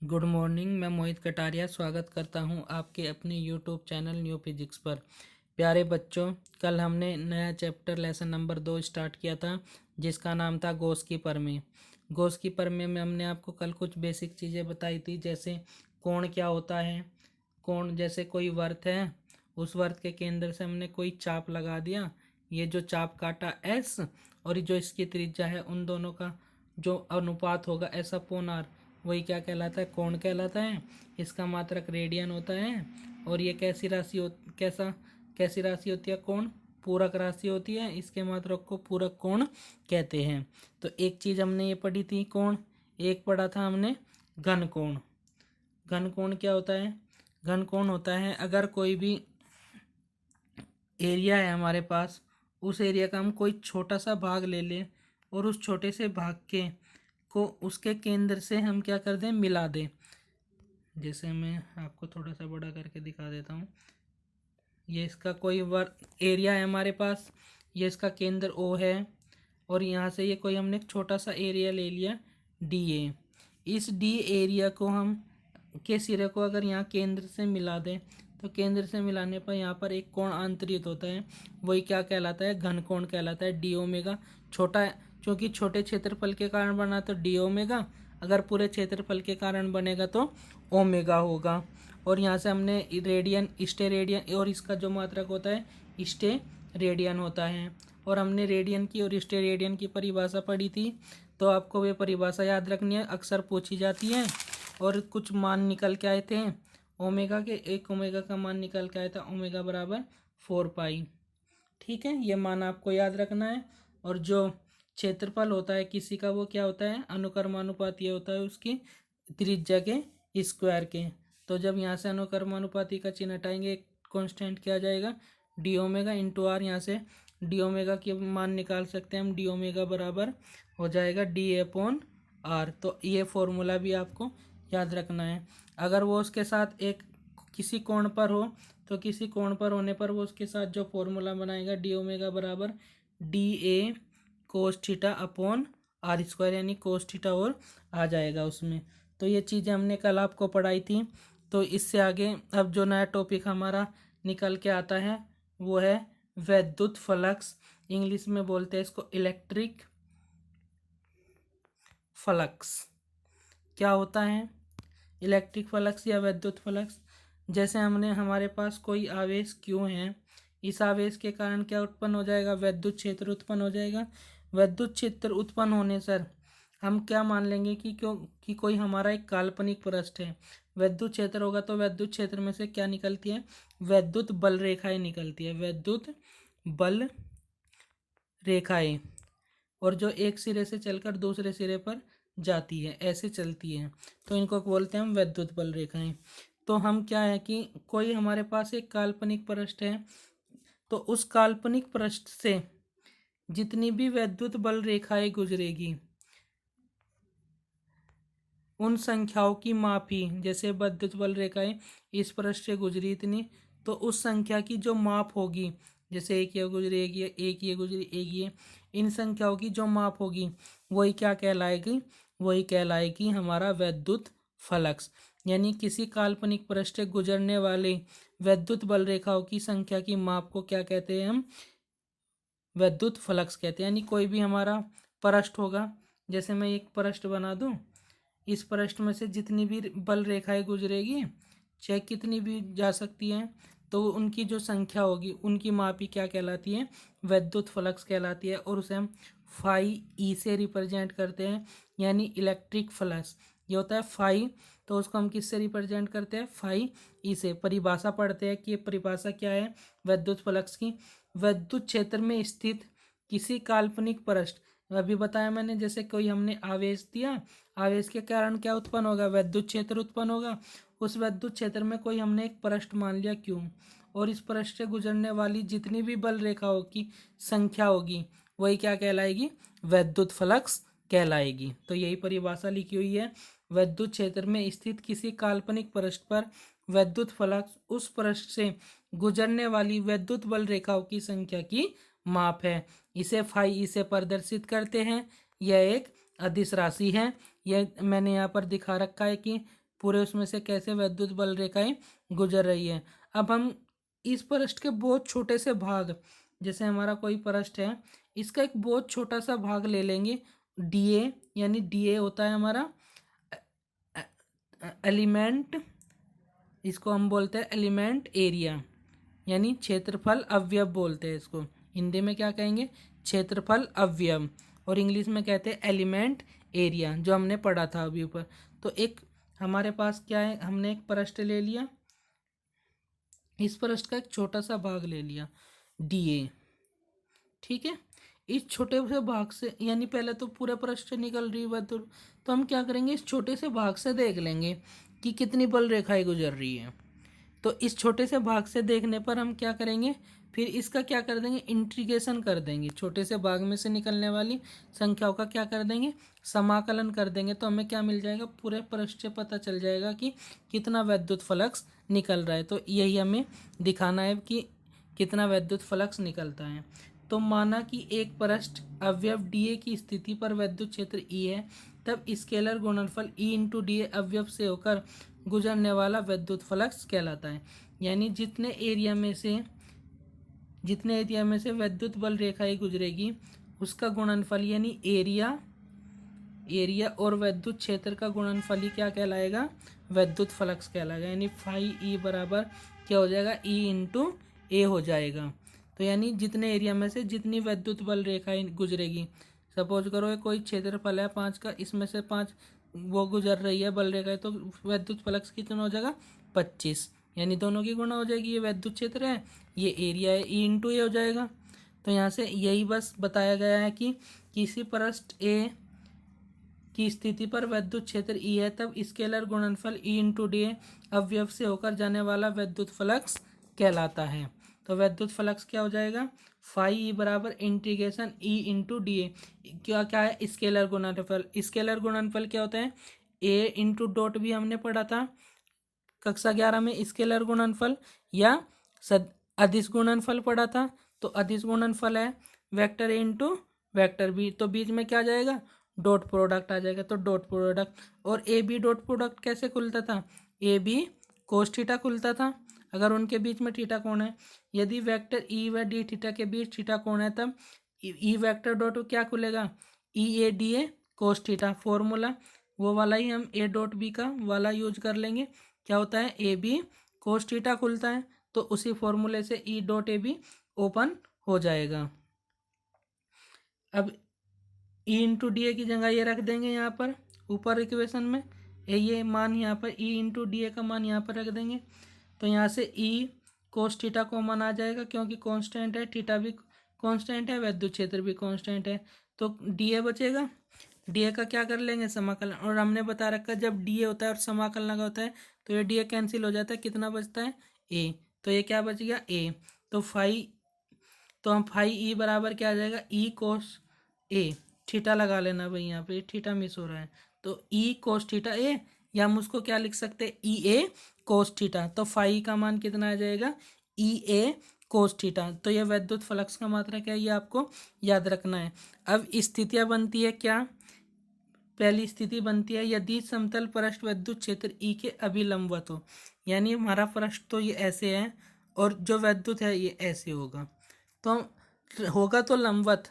Good morning. मैं मोहित कटारिया स्वागत करता हूं आपके अपने यूट्यूब चैनल न्यू फिजिक्स पर। प्यारे बच्चों, कल हमने नया चैप्टर लेसन नंबर 2 स्टार्ट किया था जिसका नाम था गॉस की प्रमेय। गॉस की प्रमेय में हमने आपको कल कुछ बेसिक चीज़ें बताई थी, जैसे कोण क्या होता है। कोण जैसे कोई वर्त है, उस वर्त के केंद्र से हमने कोई चाप लगा दिया, ये जो चाप काटा एस और जो इसकी त्रिज्या है, उन दोनों का जो अनुपात होगा एस अपॉन आर, वही क्या कहलाता है, कोण कहलाता है। इसका मात्रक रेडियन होता है। और ये कैसी राशि होती है, कोण पूरक राशि होती है। इसके मात्रक को पूरक कोण कहते हैं। तो एक चीज़ हमने ये पढ़ी थी कोण, एक पढ़ा था हमने घन कोण। घन कोण क्या होता है? घन कोण होता है अगर कोई भी एरिया है हमारे पास, उस एरिया का हम कोई छोटा सा भाग ले लें और उस छोटे से भाग के को उसके केंद्र से हम क्या कर दें, मिला दें। जैसे मैं आपको थोड़ा सा बड़ा करके दिखा देता हूँ। ये इसका कोई एरिया है हमारे पास, ये इसका केंद्र ओ है और यहाँ से ये कोई हमने छोटा सा एरिया ले लिया डी ए। इस डी एरिया को हम के सिरे को अगर यहाँ केंद्र से मिला दें तो केंद्र से मिलाने पर यहाँ पर एक कोण आंतरित होता है, वही क्या कहलाता है, घन कोण कहलाता है। डी ओमेगा छोटा, क्योंकि छोटे क्षेत्रफल के कारण बना तो डी ओमेगा, अगर पूरे क्षेत्रफल के कारण बनेगा तो ओमेगा होगा। और यहाँ से हमने रेडियन, स्टे रेडियन, और इसका जो मात्रक होता है स्टे रेडियन होता है। और हमने रेडियन की और स्टे रेडियन की परिभाषा पढ़ी थी, तो आपको वे परिभाषा याद रखनी है, अक्सर पूछी जाती है। और कुछ मान निकल के आए थे ओमेगा के, एक ओमेगा का मान निकल के आया था ओमेगा बराबर 4 पाई। ठीक है, ये मान आपको याद रखना है। और जो क्षेत्रफल होता है किसी का, वो क्या होता है, अनुक्रमानुपाती होता है उसकी त्रिज्या के स्क्वायर के। तो जब यहाँ से अनुक्रमानुपाती का चिन्ह हटाएंगे, कांस्टेंट क्या आ जाएगा, डी ओमेगा इंटू आर। यहाँ से डी ओमेगा की मान निकाल सकते हैं हम, डी ओमेगा बराबर हो जाएगा डी अपॉन आर। तो ये फॉर्मूला भी आपको याद रखना है। अगर वो उसके साथ एक किसी कोण पर हो, तो किसी कोण पर होने पर वो उसके साथ जो फॉर्मूला बनाएगा, डी ओमेगा बराबर D A cos theta upon R square, यानी कोस थीटा और आ जाएगा उसमें। तो ये चीज़ें हमने कल आपको पढ़ाई थी। तो इससे आगे अब जो नया टॉपिक हमारा निकल के आता है वो है वैद्युत फ्लक्स। इंग्लिश में बोलते हैं इसको इलेक्ट्रिक फ्लक्स। क्या होता है इलेक्ट्रिक फ्लक्स या वैद्युत फ्लक्स? जैसे हमने, हमारे पास कोई आवेश क्यों है, इस आवेश के कारण क्या उत्पन्न हो जाएगा, वैद्युत क्षेत्र उत्पन्न हो जाएगा। वैद्युत क्षेत्र उत्पन्न होने से हम क्या मान लेंगे कि क्यों कि कोई हमारा एक काल्पनिक पृष्ठ है। वैद्युत क्षेत्र होगा तो वैद्युत क्षेत्र में से क्या निकलती है, वैद्युत बल रेखाएं निकलती है, वैद्युत बल रेखाएं। और जो एक सिरे से चलकर दूसरे सिरे पर जाती है, ऐसे चलती है, तो इनको बोलते हैं हम वैद्युत बल रेखाएं। तो हम क्या है कि कोई हमारे पास एक काल्पनिक पृष्ठ है, तो उस काल्पनिक पृष्ठ से जितनी भी वैद्युत बल रेखाएं गुजरेगी, उन संख्याओं की मापी, जैसे वैद्युत बल रेखाएं इस पृष्ठ से गुजरी इतनी, तो उस संख्या की जो माप होगी, जैसे एक ये गुजरी, एक ये गुजरी, एक ये, इन संख्याओं की जो माप होगी वही क्या कहलाएगी, वही कहलाएगी हमारा वैद्युत फ्लक्स। यानी किसी काल्पनिक पृष्ठ से गुजरने वाले वैद्युत बल रेखाओं की संख्या की माप को क्या कहते हैं हम, वैद्युत फ्लक्स कहते हैं। यानी कोई भी हमारा पृष्ठ होगा, जैसे मैं एक पृष्ठ बना दूं, इस पृष्ठ में से जितनी भी बल रेखाएं गुजरेगी, चाहे कितनी भी जा सकती हैं, तो उनकी जो संख्या होगी उनकी मापी क्या कहलाती है, वैद्युत फ्लक्स कहलाती है। और उसे हम फाई ई से रिप्रेजेंट करते हैं, यानी इलेक्ट्रिक फ्लक्स ये होता है फाई। तो उसको हम किससे रिप्रेजेंट करते हैं, फाई ई से। परिभाषा पढ़ते हैं कि ये परिभाषा क्या है वैद्युत फ्लक्स की, वैद्युत क्षेत्र में स्थित किसी काल्पनिक पृष्ठ, अभी बताया मैंने, जैसे कोई हमने आवेश दिया, आवेश के कारण क्या उत्पन्न होगा, वैद्युत क्षेत्र उत्पन्न होगा। उस वैद्युत क्षेत्र में कोई हमने एक पृष्ठ मान लिया क्यों, और इस पृष्ठ से गुजरने वाली जितनी भी बल रेखाओं की संख्या होगी वही क्या कहलाएगी, वैद्युत फ्लक्स कहलाएगी। तो यही परिभाषा लिखी हुई है, वैद्युत क्षेत्र में स्थित किसी काल्पनिक पृष्ठ पर वैद्युत फ्लक्स उस पृष्ठ से गुजरने वाली वैद्युत बल रेखाओं की संख्या की माप है। इसे फाई ई से प्रदर्शित करते हैं। यह एक अदिश राशि है। यह मैंने यहाँ पर दिखा रखा है कि पूरे उसमें से कैसे विद्युत बल रेखाएं गुजर रही है। अब हम इस पृष्ठ के बहुत छोटे से भाग, जैसे हमारा कोई पृष्ठ है, इसका एक बहुत छोटा सा भाग ले लेंगे डीए, यानी डीए होता है हमारा एलिमेंट, इसको हम बोलते हैं एलिमेंट एरिया, यानी क्षेत्रफल अवयव बोलते हैं इसको। हिंदी में क्या कहेंगे? क्षेत्रफल अवयव, और इंग्लिश में कहते हैं एलिमेंट एरिया, जो हमने पढ़ा था अभी ऊपर। तो एक हमारे पास क्या है, हमने एक पृष्ठ ले लिया, इस पृष्ठ का एक छोटा सा भाग ले लिया डीए, ठीक है। इस छोटे से भाग से, यानी पहले तो पूरे पृष्ठ से निकल रही है तो हम क्या करेंगे, इस छोटे से भाग से देख लेंगे कि कितनी बल रेखाएं गुजर रही है। तो इस छोटे से भाग से देखने पर हम क्या करेंगे, फिर इसका क्या कर देंगे, इंटीग्रेशन कर देंगे, छोटे से भाग में से निकलने वाली संख्याओं का क्या कर देंगे, समाकलन कर देंगे। तो हमें क्या मिल जाएगा, पूरे पृष्ठ से पता चल जाएगा कि कितना विद्युत फ्लक्स निकल रहा है। तो यही हमें दिखाना है कि कितना विद्युत फ्लक्स निकलता है। तो माना कि एक पृष्ठ अवयव डीए की स्थिति पर विद्युत क्षेत्र ई है, तब स्केलर गुणनफल ई इंटू डीए अवयव से होकर गुजरने वाला विद्युत फ्लक्स कहलाता है। यानी जितने एरिया में से विद्युत बल रेखाएं गुजरेगी, उसका गुणनफल यानी एरिया और विद्युत क्षेत्र का गुणनफल ही क्या कहलाएगा, विद्युत फ्लक्स कहलाएगा। यानी फाई ई बराबर क्या हो जाएगा, ई इंटू ए हो जाएगा। तो यानी जितने एरिया में से जितनी विद्युत बल रेखाएं गुजरेगी, सपोज करो ये कोई क्षेत्रफल है 5 का, इसमें से 5 वो गुजर रही है बल रेखाएं, तो विद्युत फ्लक्स कितना हो जाएगा, 25, यानी दोनों की गुणा हो जाएगी। ये विद्युत क्षेत्र है, ये एरिया है, ई इंटू ए हो जाएगा। तो यहाँ से यही बस बताया गया है कि किसी पृष्ठ ए की स्थिति पर विद्युत क्षेत्र ई है, तब स्केलर गुणनफल ई इंटू डी अवयव से होकर जाने वाला विद्युत फ्लक्स कहलाता है। तो विद्युत फ्लक्स क्या हो जाएगा, फाई ई बराबर integration E into D A, क्या है, स्केलर गुणनफल। स्केलर गुणनफल क्या होता है, ए इंटू डॉट भी हमने पढ़ा था कक्षा 11 में, स्केलर गुणनफल या अदिश गुणनफल पढ़ा था। तो अदिश गुणनफल है vector A into vector B, तो बीच में क्या आ जाएगा, डॉट प्रोडक्ट आ जाएगा। तो डॉट प्रोडक्ट, और ए बी डॉट प्रोडक्ट कैसे खुलता था, ए बी कोस थीटा खुलता था, अगर उनके बीच में थीटा कोण है। यदि वेक्टर ई व डी थीटा के बीच थीटा कोण है, तब ई वेक्टर डॉट क्या खुलेगा, E A D A cos theta. Formula वो वाला ही हम ए डॉट बी का वाला यूज कर लेंगे, क्या होता है, ए बी कोस थीटा खुलता है, तो उसी फॉर्मूले से E dot A be open हो जाएगा। अब ई इंटू डी ए की जगह ये रख देंगे यहाँ पर ऊपर इक्वेशन में, ये मान यहाँ पर ई इंटू डी ए का मान यहाँ पर रख देंगे। तो यहाँ से ई कोस थीटा कॉमन आ जाएगा, क्योंकि कांस्टेंट है, थीटा भी कांस्टेंट है, विद्युत क्षेत्र भी कांस्टेंट है। तो डी ए बचेगा, डी ए का क्या कर लेंगे, समाकलन। और हमने बता रखा जब डी ए होता है और समाकलन लगा होता है तो ये डी ए कैंसिल हो जाता है, कितना बचता है, ए। तो ये क्या बच गया, ए। तो हम फाई ई बराबर क्या आ जाएगा, ई कोस ए, थीटा लगा लेना भाई, यहाँ पे थीटा मिस हो रहा है, तो ई कोस थीटा ए, या हम उसको क्या लिख सकते हैं, ई ए कोस थीटा। तो फाई का मान कितना आ जाएगा, ई ए कोस थीटा। तो ये विद्युत फ्लक्स का मात्रा क्या है, ये आपको याद रखना है। अब स्थितियाँ बनती है क्या, पहली स्थिति बनती है यदि समतल पृष्ठ विद्युत क्षेत्र ई के अभिलंबवत हो, यानी हमारा पृष्ठ तो ये ऐसे है और जो विद्युत है ये ऐसे होगा, तो होगा तो लंबवत,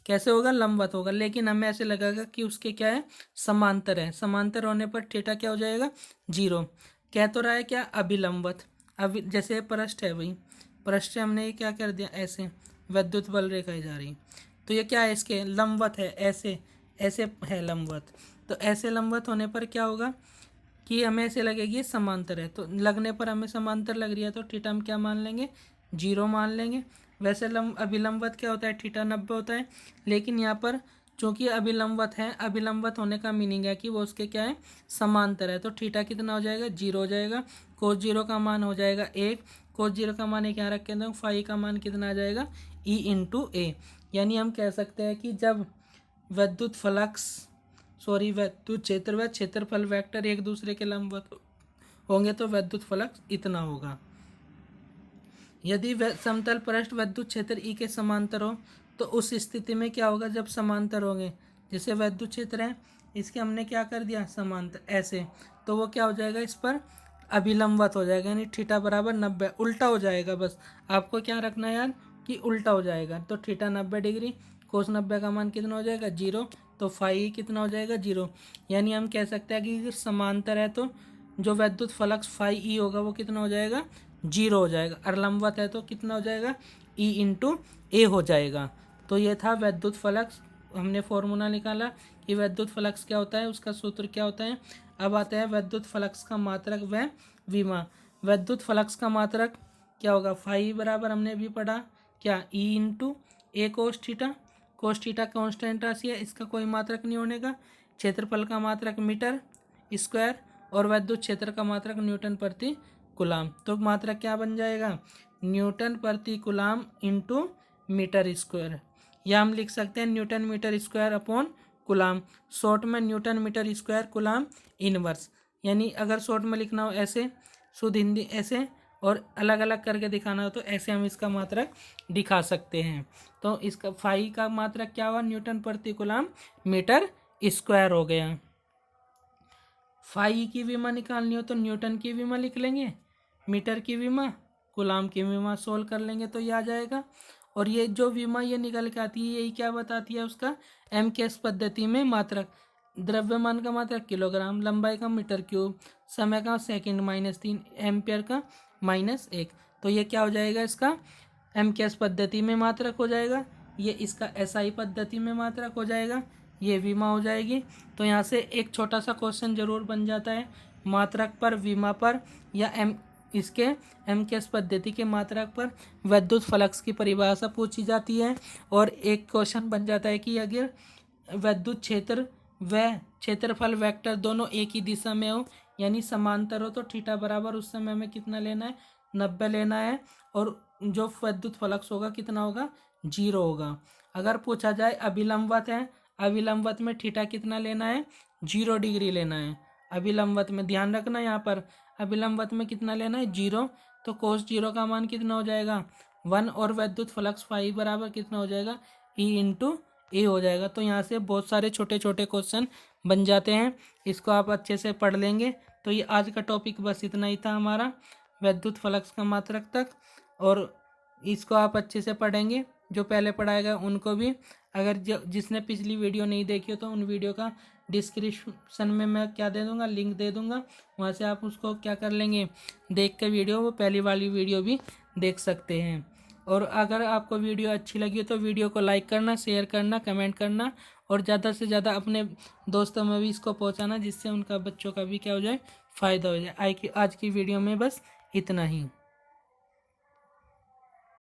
कैसे होगा, लंबवत होगा, लेकिन हमें ऐसे लगेगा कि उसके क्या है, समांतर है। समांतर होने पर थीटा क्या हो जाएगा, 0। कह तो रहा है क्या, अभिलंबवत। अब जैसे पृष्ठ है वही पृष्ठ से हमने ये क्या कर दिया, ऐसे विद्युत बल रेखाएं जा रही, तो ये क्या है, इसके लंबवत है, ऐसे ऐसे है लंबवत। तो ऐसे लंबवत होने पर क्या होगा कि हमें ऐसे लगेगी ये समांतर है, तो लगने पर हमें समांतर लग रही है तो थीटा हम क्या मान लेंगे, 0 मान लेंगे। वैसे अभिलंबवत क्या होता है, थीटा 90 होता है, लेकिन यहाँ पर चूंकि अभिलंबवत है, अभिलंबवत होने का मीनिंग है कि वो उसके क्या है, समांतर है, तो थीटा कितना हो जाएगा, 0 हो जाएगा। कोस 0 का मान हो जाएगा 1, कोस 0 का मान एक यहाँ रख के दो, फाई का मान कितना आ जाएगा, ई इंटू ए। यानी हम कह सकते हैं कि जब विद्युत क्षेत्र व क्षेत्रफल वेक्टर एक दूसरे के लंबवत होंगे तो विद्युत फ्लक्स इतना होगा। यदि समतल पृष्ठ विद्युत क्षेत्र ई के समांतर हो तो उस स्थिति में क्या होगा, जब समांतर होंगे, जैसे विद्युत क्षेत्र है इसके हमने क्या कर दिया समांतर ऐसे, तो वो क्या हो जाएगा इस पर अभिलंबवत हो जाएगा, यानी थीटा बराबर 90, उल्टा हो जाएगा। बस आपको क्या रखना है यार कि उल्टा हो जाएगा। तो थीटा 90 डिग्री, कोस 90 का मान कितना हो जाएगा 0, तो फाई कितना हो जाएगा 0। यानी हम कह सकते हैं कि अगर समांतर है तो जो वैद्युत फलक्स फाई ई होगा वो कितना हो जाएगा 0 हो जाएगा। और लंबवत है तो कितना हो जाएगा ई इंटू ए हो जाएगा। तो ये था वैद्युत फलक्स, हमने फॉर्मूला निकाला कि वैद्युत फलक्स क्या होता है, उसका सूत्र क्या होता है। अब आता है वैद्युत फलक्स का मात्रक व विमा। वैद्युत फलक्स का मात्रक क्या होगा, फाई बराबर हमने अभी पढ़ा क्या E into A cos theta. Cos theta constant राशि है, इसका कोई मात्रक नहीं होने का। क्षेत्रफल का मात्रक मीटर स्क्वायर और वैद्युत क्षेत्र का मात्रक न्यूटन प्रति कूलाम। तो मात्रक क्या बन जाएगा न्यूटन प्रति कूलाम इंटू मीटर स्क्वायर, या हम लिख सकते हैं newton metre square upon coulomb. Short में newton metre square coulomb inverse, यानी अगर शॉर्ट में लिखना हो ऐसे शुद्ध हिंदी ऐसे और अलग अलग करके दिखाना हो तो ऐसे हम इसका मात्रक दिखा सकते हैं। तो इसका फाई का मात्रक क्या हुआ न्यूटन प्रति कूलाम मीटर स्क्वायर हो गया। फाई की विमा निकालनी हो तो न्यूटन की विमा लिख लेंगे, मीटर की विमा, कूलाम की विमा सोल्व कर लेंगे तो ये आ जाएगा। और ये जो विमा ये निकल के आती है यही क्या बताती है उसका एम के एस पद्धति में मात्रक। द्रव्यमान का मात्रक किलोग्राम, लंबाई का मीटर क्यूब, समय का सेकंड -3, एम्पियर का -1। तो ये क्या हो जाएगा इसका एम के एस पद्धति में मात्रक हो जाएगा, ये इसका एसआई पद्धति में मात्रक हो जाएगा, ये विमा हो जाएगी। तो यहाँ से एक छोटा सा क्वेश्चन जरूर बन जाता है मात्रक पर, विमा पर या इसके एम के एस पद्धति के मात्रक पर वैद्युत फलक्स की परिभाषा पूछी जाती है। और एक क्वेश्चन बन जाता है कि अगर वैद्युत क्षेत्र व क्षेत्रफल वेक्टर दोनों एक ही दिशा में हो यानी समांतर हो तो थीटा बराबर उस समय हमें कितना लेना है 90 लेना है, और जो वैद्युत फलक्स होगा कितना होगा 0 होगा। अगर पूछा जाए अभिलंबवत है, अभिलंबवत में थीटा कितना लेना है 0 डिग्री लेना है। अभिलंबवत में ध्यान रखना यहाँ पर अभिलंबवत में कितना लेना है 0, तो कोस 0 का मान कितना हो जाएगा 1 और वैद्युत फ्लक्स फाई बराबर कितना हो जाएगा ई इंटू ए हो जाएगा। तो यहाँ से बहुत सारे छोटे छोटे क्वेश्चन बन जाते हैं, इसको आप अच्छे से पढ़ लेंगे। तो ये आज का टॉपिक बस इतना ही था हमारा वैद्युत फ्लक्स का मात्रक तक, और इसको आप अच्छे से पढ़ेंगे। जो पहले पढ़ाएगा उनको भी, अगर जिसने पिछली वीडियो नहीं देखी हो तो उन वीडियो का डिस्क्रिप्शन में मैं क्या दे दूंगा लिंक दे दूंगा, वहाँ से आप उसको क्या कर लेंगे देख के वीडियो, वो पहली वाली वीडियो भी देख सकते हैं। और अगर आपको वीडियो अच्छी लगी हो तो वीडियो को लाइक करना, शेयर करना, कमेंट करना और ज़्यादा से ज़्यादा अपने दोस्तों में भी इसको पहुंचाना, जिससे उनका बच्चों का भी क्या हो जाए फ़ायदा हो जाए। आज की वीडियो में बस इतना ही।